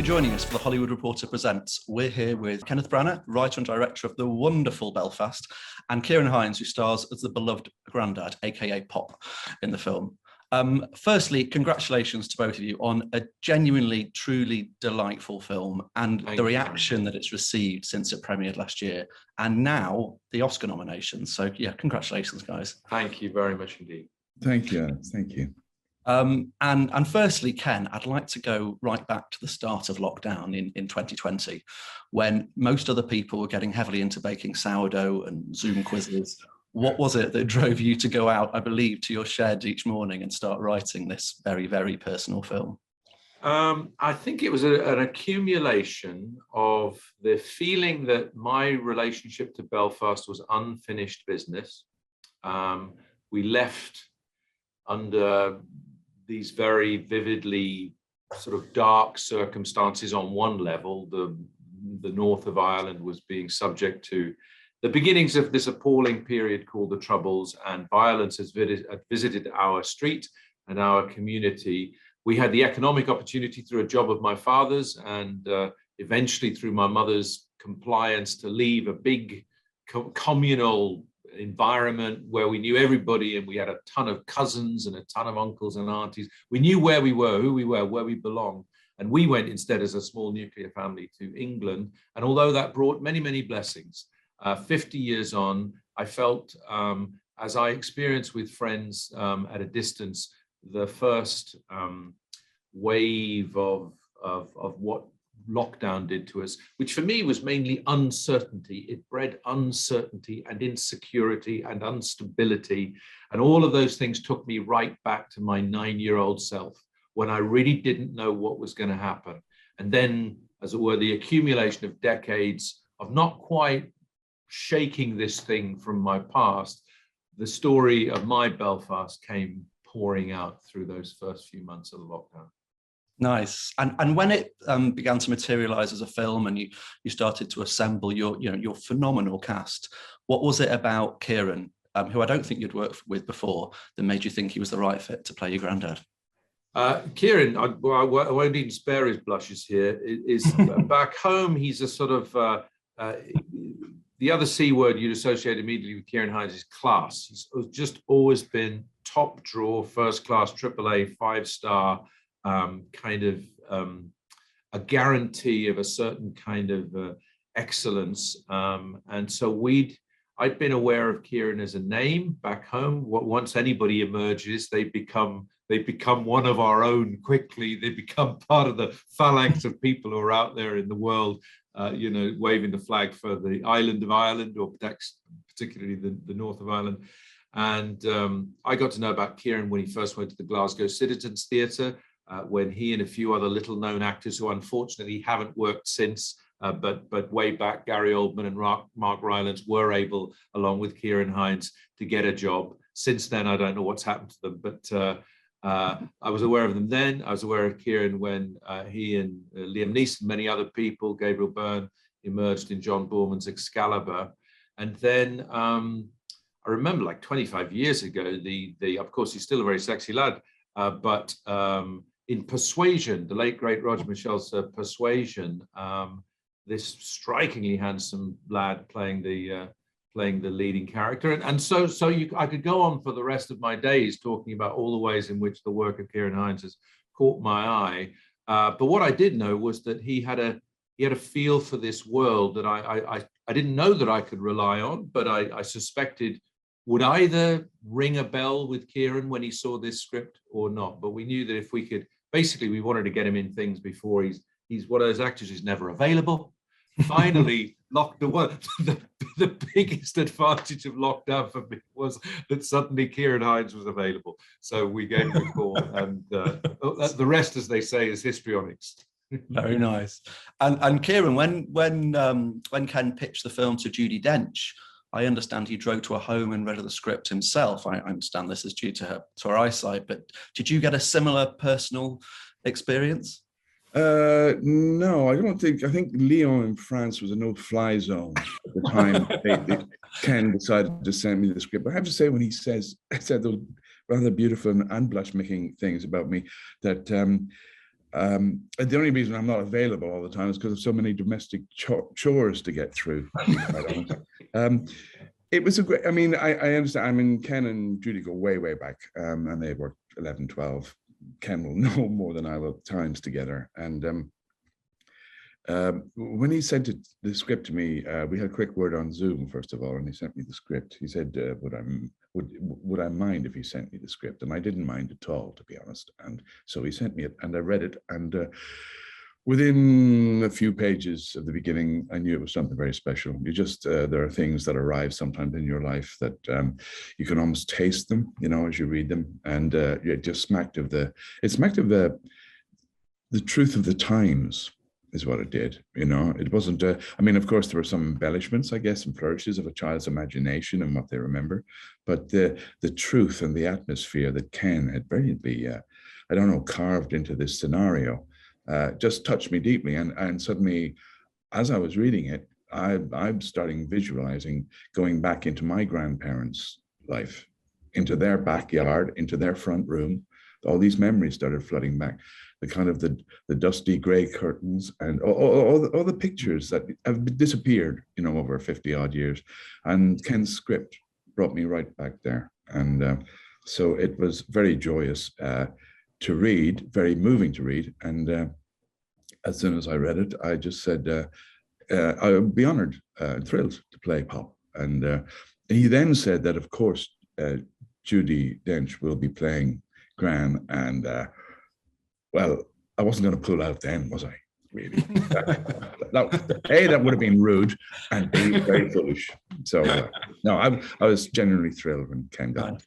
joining us for the Hollywood Reporter Presents. We're here with Kenneth Branagh, writer and director of the wonderful Belfast, and Ciarán Hinds, who stars as the beloved Grandad, aka Pop, in the film. Firstly, congratulations to both of you on a genuinely, truly delightful film and the reaction that it's received since it premiered last year, and now the Oscar nominations. So yeah, congratulations, guys. Thank you very much indeed. Thank you. Thank you. And firstly, Ken, I'd like to go right back to the start of lockdown in 2020, when most other people were getting heavily into baking sourdough and Zoom quizzes. What was it that drove you to go out, I believe, to your shed each morning and start writing this very, very personal film? I think it was an accumulation of the feeling that my relationship to Belfast was unfinished business. We left under these very vividly sort of dark circumstances. On one level, the north of Ireland was being subject to the beginnings of this appalling period called the Troubles, and violence has visited our street and our community. We had the economic opportunity through a job of my father's, and eventually through my mother's compliance, to leave a big communal environment where we knew everybody, and we had a ton of cousins and a ton of uncles and aunties. We knew where we were, who we were, where we belonged. And we went instead as a small nuclear family to England. And although that brought many, many blessings, 50 years on, I felt, as I experienced with friends at a distance, the first wave of what lockdown did to us, which for me was mainly uncertainty. It bred uncertainty and insecurity and instability. And all of those things took me right back to my 9-year-old self, when I really didn't know what was going to happen. And then, as it were, the accumulation of decades of not quite shaking this thing from my past, the story of my Belfast came pouring out through those first few months of the lockdown. Nice. And when it began to materialize as a film, and you started to assemble your phenomenal cast, what was it about Ciarán, who I don't think you'd worked with before, that made you think he was the right fit to play your granddad? Ciarán, I won't even spare his blushes here, is back home, he's a sort of, the other C word you'd associate immediately with Ciarán Hinds is class. He's just always been top drawer, first class, AAA, 5-star, kind of a guarantee of a certain kind of excellence. And so I'd been aware of Ciarán as a name back home. Once anybody emerges, they become one of our own quickly. They become part of the phalanx of people who are out there in the world, waving the flag for the island of Ireland, or particularly the north of Ireland. And I got to know about Ciarán when he first went to the Glasgow Citizens Theatre, when he and a few other little-known actors who unfortunately haven't worked since, but way back, Gary Oldman and Mark Rylance were able, along with Ciarán Hinds, to get a job. Since then, I don't know what's happened to them, but I was aware of them then. I was aware of Ciarán when he and Liam Neeson, many other people, Gabriel Byrne, emerged in John Boorman's Excalibur. And then I remember, like 25 years ago, of course, he's still a very sexy lad, but in Persuasion, the late great Roger Michel's Persuasion, this strikingly handsome lad playing the leading character, and so I could go on for the rest of my days talking about all the ways in which the work of Ciarán Hinds has caught my eye. But what I did know was that he had a feel for this world that I didn't know that I could rely on, but I suspected would either ring a bell with Ciarán when he saw this script or not. But we knew that if we could, basically, we wanted to get him in things before he's one of those actors who's never available. Finally, the biggest advantage of lockdown for me was that suddenly Ciarán Hinds was available. So we gave him a call, and the rest, as they say, is histrionics. Very nice. And Ciarán, when Ken pitched the film to Judi Dench, I understand he drove to her home and read the script himself. I understand this is due to her eyesight, but did you get a similar personal experience? No, I don't think. I think Lyon in France was a no-fly zone at the time. Ken decided to send me the script. But I have to say, when he said those rather beautiful and blush-making things about me, that the only reason I'm not available all the time is because of so many domestic chores to get through. It was a great, I mean, I understand. I mean, Ken and Judy go way, way back, and they worked 11, 12. Ken will know more than I will times together. And when he sent the script to me, we had a quick word on Zoom, first of all, and he sent me the script. He said, would I mind if he sent me the script? And I didn't mind at all, to be honest. And so he sent me it, and I read it. And within a few pages of the beginning, I knew it was something very special. You just, there are things that arrive sometimes in your life that you can almost taste them, you know, as you read them. And it just smacked of the truth of the times, is what it did. You know, it wasn't, I mean, of course, there were some embellishments, I guess, and flourishes of a child's imagination and what they remember, but the truth and the atmosphere that Ken had brilliantly, I don't know, carved into this scenario, just touched me deeply. And suddenly, as I was reading it, I'm starting visualizing going back into my grandparents' life, into their backyard, into their front room. All these memories started flooding back. The kind of the dusty gray curtains and all the pictures that have disappeared, you know, over 50 odd years. And Ken's script brought me right back there. And so it was very joyous to read, very moving to read. And as soon as I read it, I just said, I would be honored and thrilled to play Pop. And he then said that, of course, Judi Dench will be playing Gran, and well, I wasn't going to pull out then, was I? Really? That would have been rude, and B, very foolish. So no, I was genuinely thrilled when Ken got it.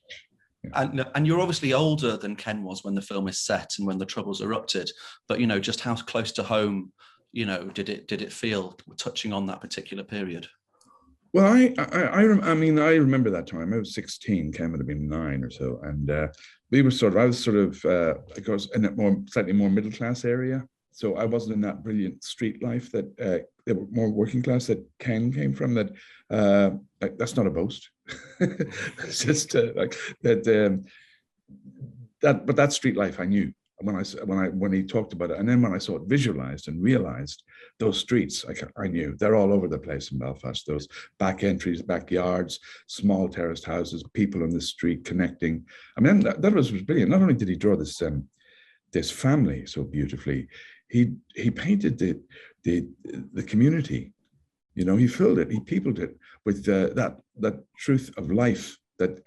Yeah. And you're obviously older than Ken was when the film is set and when the Troubles erupted. But you know, just how close to home, you know, did it feel touching on that particular period? Well, I mean, I remember that time. I was 16. Ken would have been 9 or so, and I was sort of, of course, in a slightly more middle class area. So I wasn't in that brilliant street life that more working class that Ken came from. Like, that's not a boast. It's just like that. But that street life I knew when he talked about it, and then when I saw it visualized and realized those streets, I knew they're all over the place in Belfast. Those back entries, backyards, small terraced houses, people on the street connecting. I mean, that was brilliant. Not only did he draw this family so beautifully, he painted the community. You know, he filled it, he peopled it with that truth of life that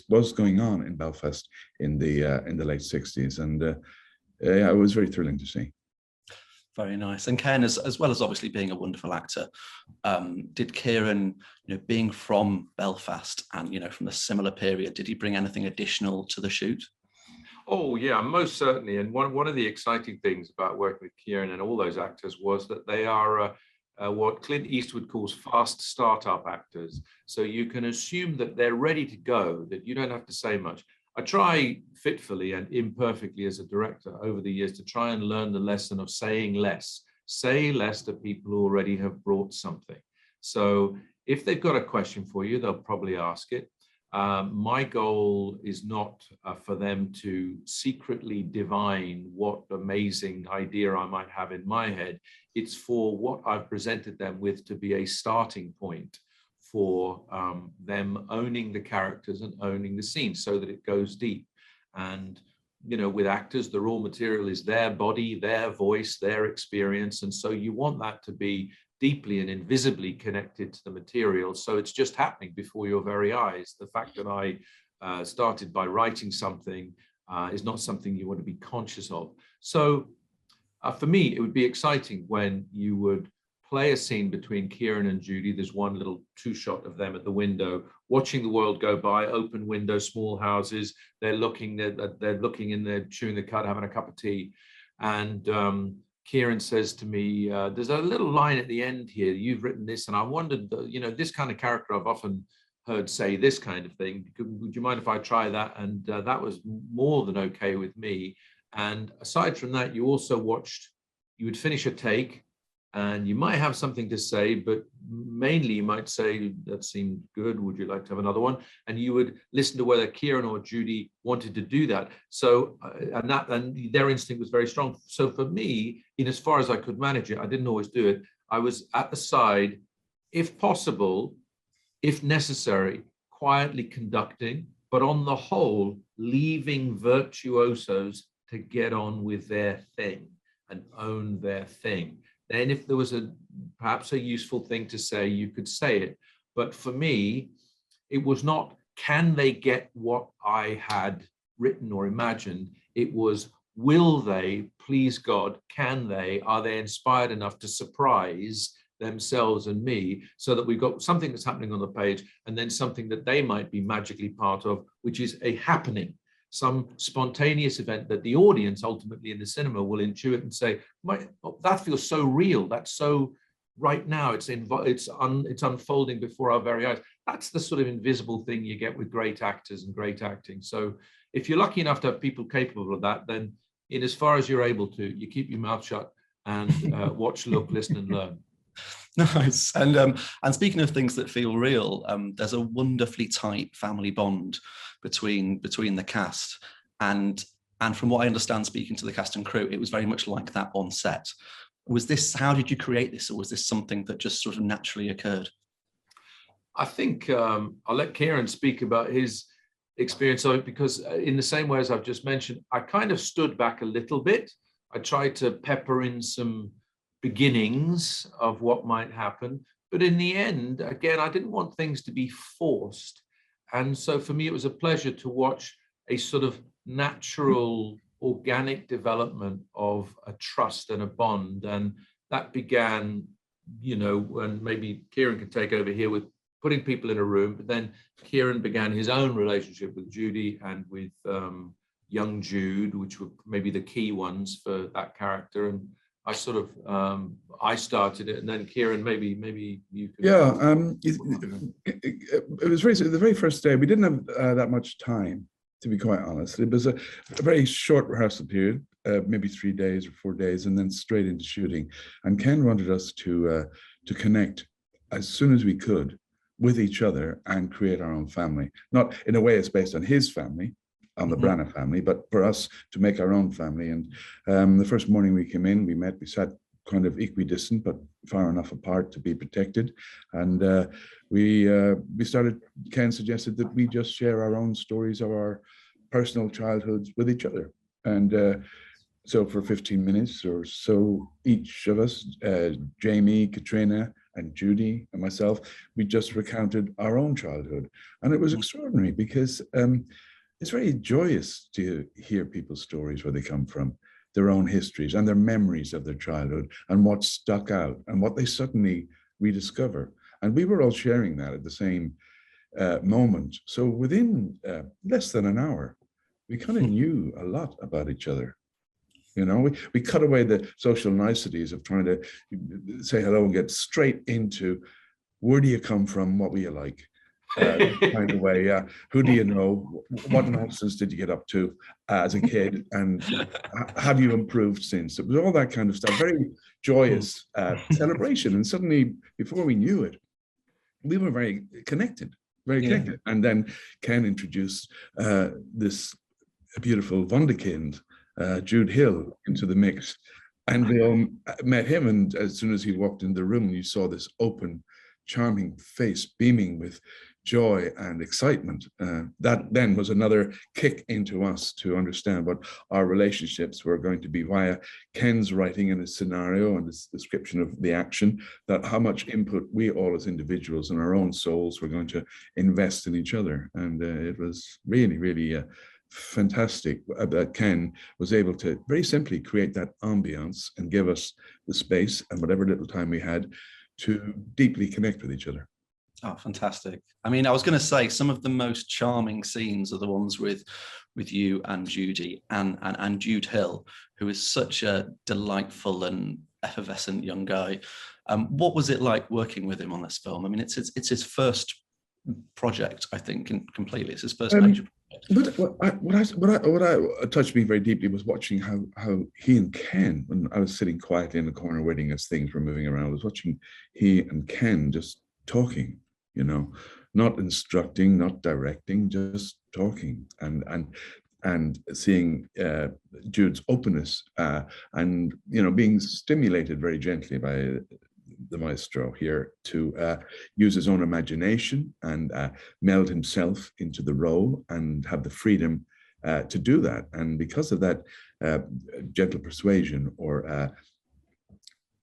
was going on in Belfast in the late 60s, and yeah, it was very thrilling to see. Very nice. And Ken, as well as obviously being a wonderful actor, did Ciarán, you know, being from Belfast and, you know, from a similar period, did he bring anything additional to the shoot? Oh yeah, most certainly. And one of the exciting things about working with Ciarán and all those actors was that they are what Clint Eastwood calls fast startup actors. So you can assume that they're ready to go, that you don't have to say much. I try fitfully and imperfectly as a director over the years to try and learn the lesson of saying less. Say less to people who already have brought something. So if they've got a question for you, they'll probably ask it. My goal is not for them to secretly divine what amazing idea I might have in my head. It's for what I've presented them with to be a starting point for them owning the characters and owning the scene so that it goes deep. And, you know, with actors, the raw material is their body, their voice, their experience. And so you want that to be deeply and invisibly connected to the material. So it's just happening before your very eyes. The fact that I started by writing something is not something you want to be conscious of. So for me, it would be exciting when you would play a scene between Ciarán and Judy. There's one little 2-shot of them at the window, watching the world go by, open window, small houses. They're looking in there, chewing the cud, having a cup of tea. And Ciarán says to me, there's a little line at the end here, you've written this, and I wondered, you know, this kind of character I've often heard say this kind of thing. Would you mind if I try that? And that was more than okay with me. And aside from that, you would finish a take, and you might have something to say, but mainly you might say, that seemed good, would you like to have another one? And you would listen to whether Ciarán or Judy wanted to do that. So, and their instinct was very strong. So for me, in as far as I could manage it, I didn't always do it. I was at the side, if possible, if necessary, quietly conducting, but on the whole, leaving virtuosos to get on with their thing and own their thing. Then if there was perhaps a useful thing to say, you could say it. But for me, it was not, can they get what I had written or imagined? It was, will they, please God, can they, are they inspired enough to surprise themselves and me, so that we've got something that's happening on the page and then something that they might be magically part of, which is a happening, some spontaneous event that the audience ultimately in the cinema will intuit and say, that feels so real, that's so right now, it's unfolding before our very eyes. That's the sort of invisible thing you get with great actors and great acting. So if you're lucky enough to have people capable of that, then in as far as you're able to, you keep your mouth shut and watch, look, listen and learn. Nice. And speaking of things that feel real, there's a wonderfully tight family bond between the cast, and from what I understand, speaking to the cast and crew, it was very much like that on set. Was this, how did you create this, or was this something that just sort of naturally occurred? I think I'll let Ciarán speak about his experience of it, because in the same way as I've just mentioned, I kind of stood back a little bit. I tried to pepper in some beginnings of what might happen, but in the end, again, I didn't want things to be forced, and so for me it was a pleasure to watch a sort of natural, organic development of a trust and a bond. And that began, and maybe Ciarán could take over here with putting people in a room, but then Ciarán began his own relationship with Judy and with young Jude, which were maybe the key ones for that character. And I sort of, I started it, and then Ciarán, maybe you can. Yeah, it was the very first day. We didn't have that much time, to be quite honest. It was a very short rehearsal period, maybe 3 days or 4 days, and then straight into shooting. And Ken wanted us to connect as soon as we could with each other and create our own family. Not in a way it's based on his family, on the Branagh family, but for us to make our own family. And the first morning we came in, we sat kind of equidistant, but far enough apart to be protected. And we started, Ken suggested that we just share our own stories of our personal childhoods with each other. And so for 15 minutes or so, each of us, Jamie, Katrina, and Judy and myself, we just recounted our own childhood. And it was extraordinary because it's very joyous to hear people's stories, where they come from, their own histories and their memories of their childhood and what stuck out and what they suddenly rediscover. And we were all sharing that at the same moment. So within less than an hour, we kind of knew a lot about each other. We cut away the social niceties of trying to say hello and get straight into, where do you come from? What were you like? Kind of way, yeah. Who do you know? What nonsense did you get up to as a kid? And have you improved since? It was all that kind of stuff. Very joyous celebration. And suddenly, before we knew it, we were very connected. Connected. And then Ken introduced this beautiful wunderkind, Jude Hill, into the mix. And they all met him. And as soon as he walked in the room, you saw this open, charming face beaming with joy and excitement. That then was another kick into us to understand what our relationships were going to be via Ken's writing and his scenario and his description of the action, that how much input we all as individuals and our own souls were going to invest in each other. And it was really, really fantastic that Ken was able to very simply create that ambience and give us the space and whatever little time we had to deeply connect with each other. Oh, fantastic. I mean, I was going to say some of the most charming scenes are the ones with you and Judy and Jude Hill, who is such a delightful and effervescent young guy. What was it like working with him on this film? I mean, it's his first project, I think, and completely. It's his first major project. But what touched me very deeply was watching how he and Ken, when I was sitting quietly in the corner waiting as things were moving around, I was watching he and Ken just talking, not instructing, not directing, just talking, and seeing Jude's openness, and being stimulated very gently by the maestro here to use his own imagination and meld himself into the role and have the freedom to do that. And because of that gentle persuasion, or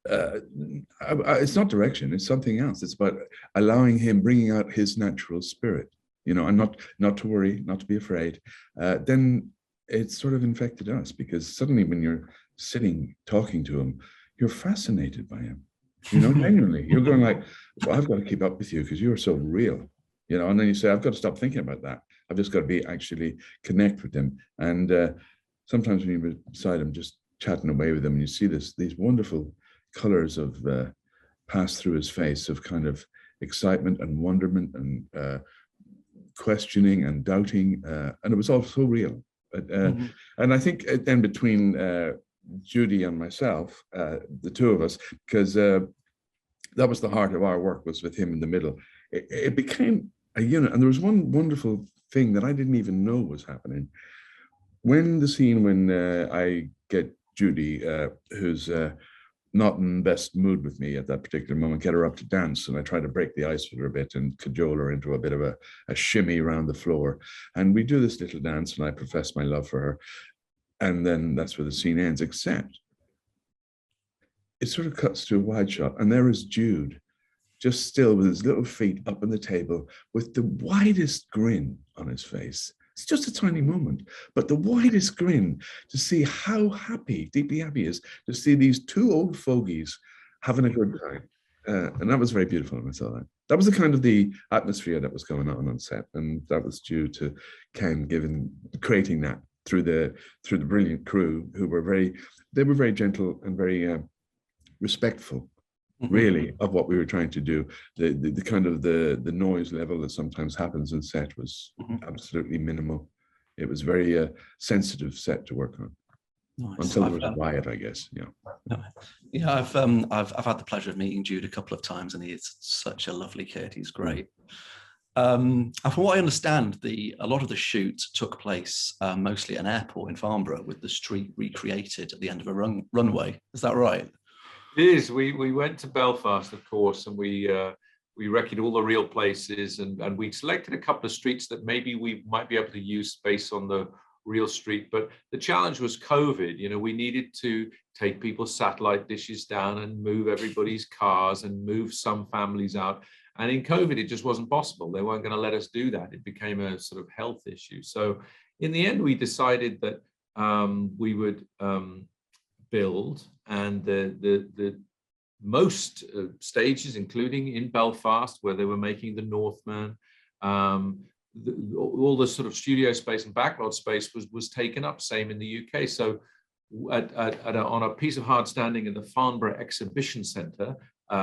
it's not direction, it's something else. It's about allowing him, bringing out his natural spirit, and not to worry, not to be afraid. Then it sort of infected us, because suddenly when you're sitting talking to him, you're fascinated by him. Genuinely, you're going like, well, I've got to keep up with you because you're so real, and then you say, I've got to stop thinking about that. I've just got to be actually connect with him. And sometimes when you're beside him, just chatting away with him, and you see these wonderful colors of pass through his face of kind of excitement and wonderment and questioning and doubting, and it was all so real. And I think then between Judy and myself, the two of us, because that was the heart of our work, was with him in the middle. It became a unit. And there was one wonderful thing that I didn't even know was happening. When I get Judy, who's not in best mood with me at that particular moment, get her up to dance, and I try to break the ice with her a bit and cajole her into a bit of a shimmy around the floor. And we do this little dance, and I profess my love for her. And then that's where the scene ends, except it sort of cuts to a wide shot, and there is Jude, just still with his little feet up on the table with the widest grin on his face. It's just a tiny moment, but the widest grin to see how happy, deeply happy he is to see these two old fogies having a good time. And that was very beautiful when I saw that. That was the kind of the atmosphere that was going on set, and that was due to Ken creating that through the brilliant crew, who were very gentle and very respectful, really, of what we were trying to do. The kind of the noise level that sometimes happens in set was absolutely minimal. It was very sensitive set to work on. Nice. Until there was a riot, I guess. Yeah, I've had the pleasure of meeting Jude a couple of times, and he's such a lovely kid. He's great. And from what I understand, a lot of the shoot took place mostly at an airport in Farnborough, with the street recreated at the end of a runway. Is that right? It is. We went to Belfast, of course, and we recce'd all the real places, and we selected a couple of streets that maybe we might be able to use based on the real street. But the challenge was COVID. We needed to take people's satellite dishes down and move everybody's cars and move some families out. And in COVID, it just wasn't possible. They weren't going to let us do that. It became a sort of health issue. So in the end, we decided that we would build, and the most stages, including in Belfast, where they were making The Northman, all the sort of studio space and backlot space was taken up. Same in the UK. So on a piece of hard standing in the Farnborough Exhibition Centre,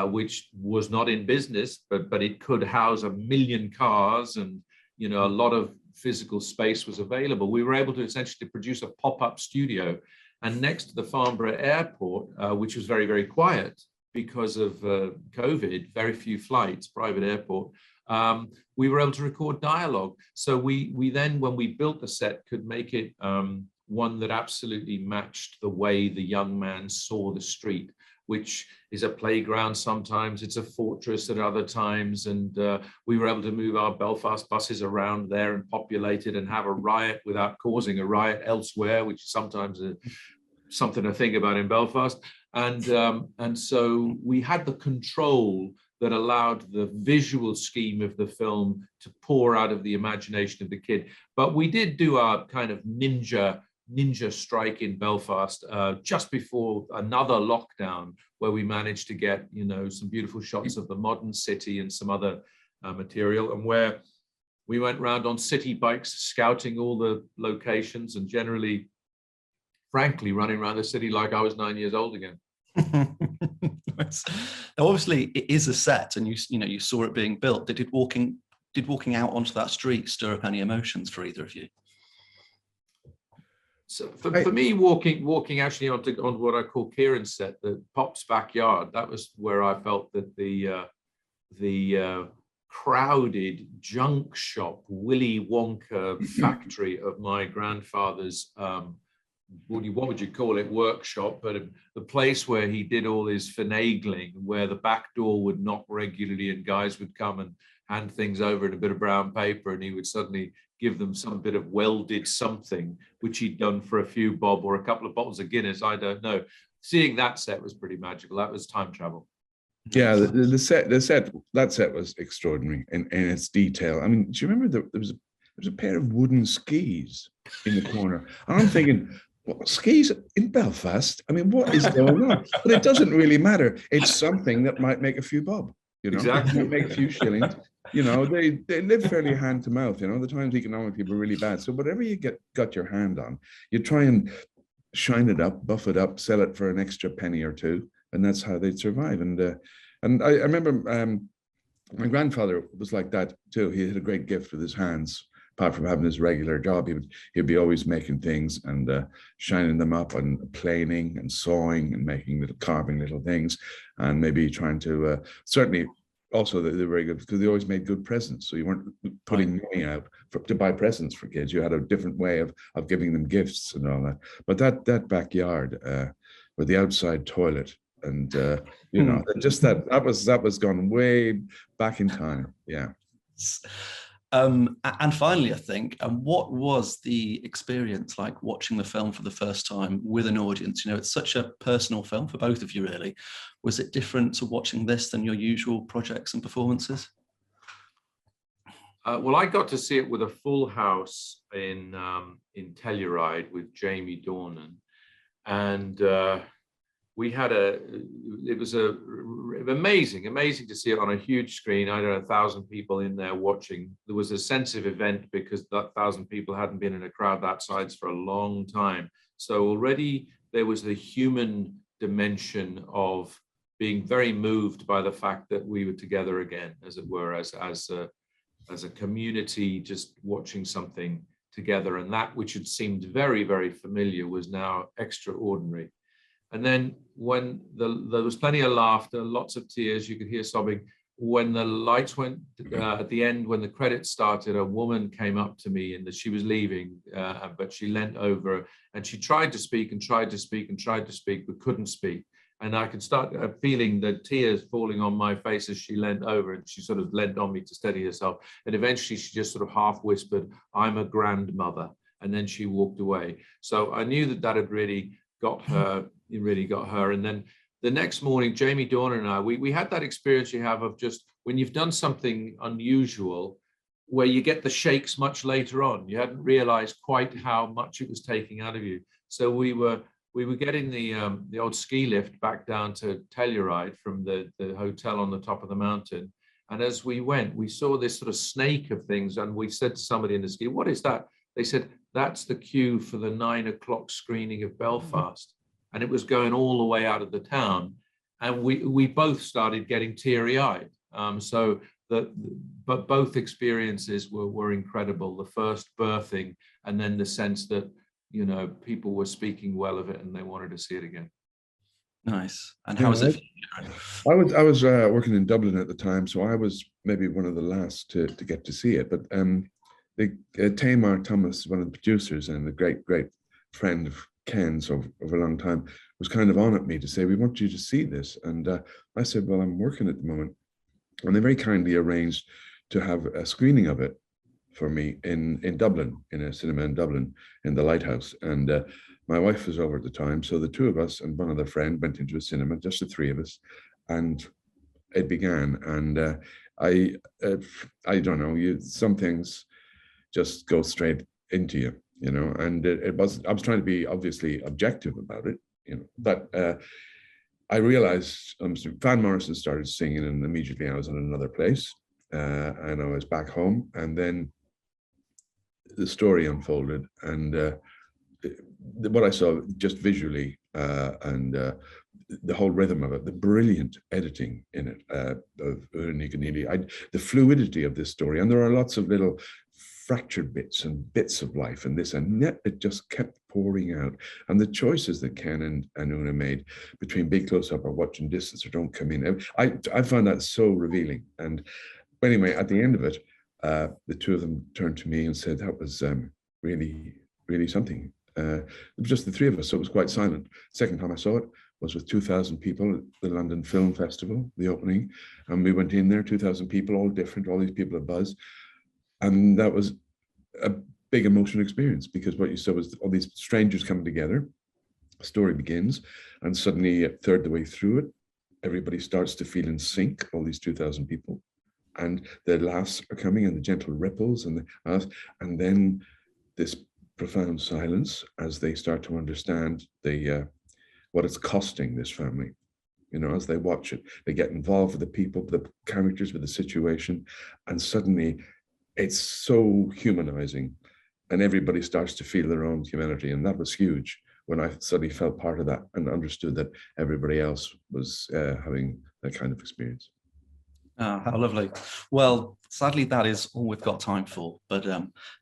which was not in business, but it could house 1 million cars, and a lot of physical space was available. We were able to essentially produce a pop-up studio. And next to the Farnborough Airport, which was very, very quiet because of COVID, very few flights, private airport, we were able to record dialogue. So we then, when we built the set, could make it one that absolutely matched the way the young man saw the street, which is a playground sometimes, it's a fortress at other times. And we were able to move our Belfast buses around there and populate it and have a riot without causing a riot elsewhere, which is sometimes something to think about in Belfast. And so we had the control that allowed the visual scheme of the film to pour out of the imagination of the kid. But we did do our kind of ninja strike in Belfast just before another lockdown, where we managed to get some beautiful shots of the modern city and some other material, and where we went round on city bikes scouting all the locations, and generally, frankly, running around the city like I was 9 years old again. Now, obviously, it is a set, and you saw it being built. Did did walking out onto that street stir up any emotions for either of you? So for me, walking actually onto what I call Ciarán's set, the Pop's backyard, that was where I felt that the crowded junk shop, Willy Wonka factory of my grandfather's, what would you call it, workshop, but the place where he did all his finagling, where the back door would knock regularly and guys would come and hand things over in a bit of brown paper, and he would suddenly give them some bit of welded something, which he'd done for a few bob or a couple of bottles of Guinness, I don't know. Seeing that set was pretty magical. That was time travel. Yeah, that set was extraordinary in its detail. I mean, do you remember there was a pair of wooden skis in the corner? And I'm thinking, well, skis in Belfast? I mean, what is going on? But it doesn't really matter. It's something that might make a few bob, you know, exactly. Make a few shillings. You know, they live fairly hand to mouth. You know, the times economically were really bad. So whatever you got your hand on, you try and shine it up, buff it up, sell it for an extra penny or two, and that's how they'd survive. And I remember my grandfather was like that too. He had a great gift with his hands. Apart from having his regular job, he'd be always making things and shining them up and planing and sawing and carving little things, and maybe trying to certainly also they're very good because they always made good presents. So you weren't putting money out to buy presents for kids. You had a different way of giving them gifts and all that. But that backyard with the outside toilet and you know, just that was gone way back in time. Yeah. And finally, I think, what was the experience like watching the film for the first time with an audience? You know, it's such a personal film for both of you, really. Was it different to watching this than your usual projects and performances? Well, I got to see it with a full house in Telluride with Jamie Dornan, and we had it was amazing to see it on a huge screen. I don't know, 1,000 people in there watching. There was a sense of event because that 1,000 people hadn't been in a crowd that size for a long time. So already there was the human dimension of being very moved by the fact that we were together again, as it were, as a community, just watching something together. And that which had seemed very, very familiar was now extraordinary. And then when there was plenty of laughter, lots of tears, you could hear sobbing. When the lights went at the end, when the credits started, a woman came up to me and she was leaving, but she leant over and she tried to speak and tried to speak and tried to speak, but couldn't speak. And I could start feeling the tears falling on my face as she leant over, and she sort of leant on me to steady herself. And eventually she just sort of half whispered, "I'm a grandmother." And then she walked away. So I knew that had really got her. It really got her. And then the next morning, Jamie Dornan and I, we had that experience you have of just when you've done something unusual, where you get the shakes much later on. You hadn't realized quite how much it was taking out of you. So we were getting the old ski lift back down to Telluride from the hotel on the top of the mountain. And as we went, we saw this sort of snake of things. And we said to somebody in the ski, "What is that?" They said, "That's the queue for the 9 o'clock screening of Belfast." And it was going all the way out of the town. And we both started getting teary-eyed. But both experiences were incredible. The first birthing, and then the sense that, you know, people were speaking well of it and they wanted to see it again. Nice. And how was it? I was working in Dublin at the time, so I was maybe one of the last to get to see it. But Tamar Thomas, one of the producers and a great friend of Ken's of a long time, was kind of on at me to say, "We want you to see this." And I said, "Well, I'm working at the moment." And they very kindly arranged to have a screening of it for me in Dublin, in a cinema in Dublin, in the Lighthouse. And my wife was over at the time. So the two of us and one other friend went into a cinema, just the three of us, and it began. And I don't know, some things just go straight into you. You know, and I was trying to be obviously objective about it, you know, but I realized Van Morrison started singing, and immediately I was in another place, and I was back home, and then the story unfolded, and what I saw just visually and the whole rhythm of it, the brilliant editing in it of Unaní Gníomhaigh, the fluidity of this story. And there are lots of little fractured bits of life and this, and yet it just kept pouring out. And the choices that Ken and Una made between be close up or watching distance or don't come in, I found that so revealing. And anyway, at the end of it, the two of them turned to me and said, that was really, really something. It was just the three of us, so it was quite silent. Second time I saw it was with 2,000 people at the London Film Festival, the opening. And we went in there, 2,000 people, all different, all these people abuzz. And that was a big emotional experience, because what you saw was all these strangers coming together, a story begins, and suddenly a third of the way through it, everybody starts to feel in sync, all these 2,000 people. And the laughs are coming and the gentle ripples and then this profound silence as they start to understand what it's costing this family. You know, as they watch it, they get involved with the people, the characters, with the situation, and suddenly it's so humanizing and everybody starts to feel their own humanity. And that was huge when I suddenly felt part of that and understood that everybody else was having that kind of experience. Oh, how lovely. Well, sadly, that is all we've got time for. But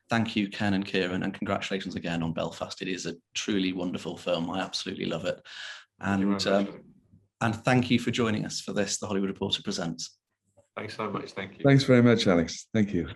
thank you, Ken and Ciarán, and congratulations again on Belfast. It is a truly wonderful film. I absolutely love it. And thank you for joining us for this, The Hollywood Reporter Presents. Thanks so much. Thank you. Thanks very much, Alex. Thank you.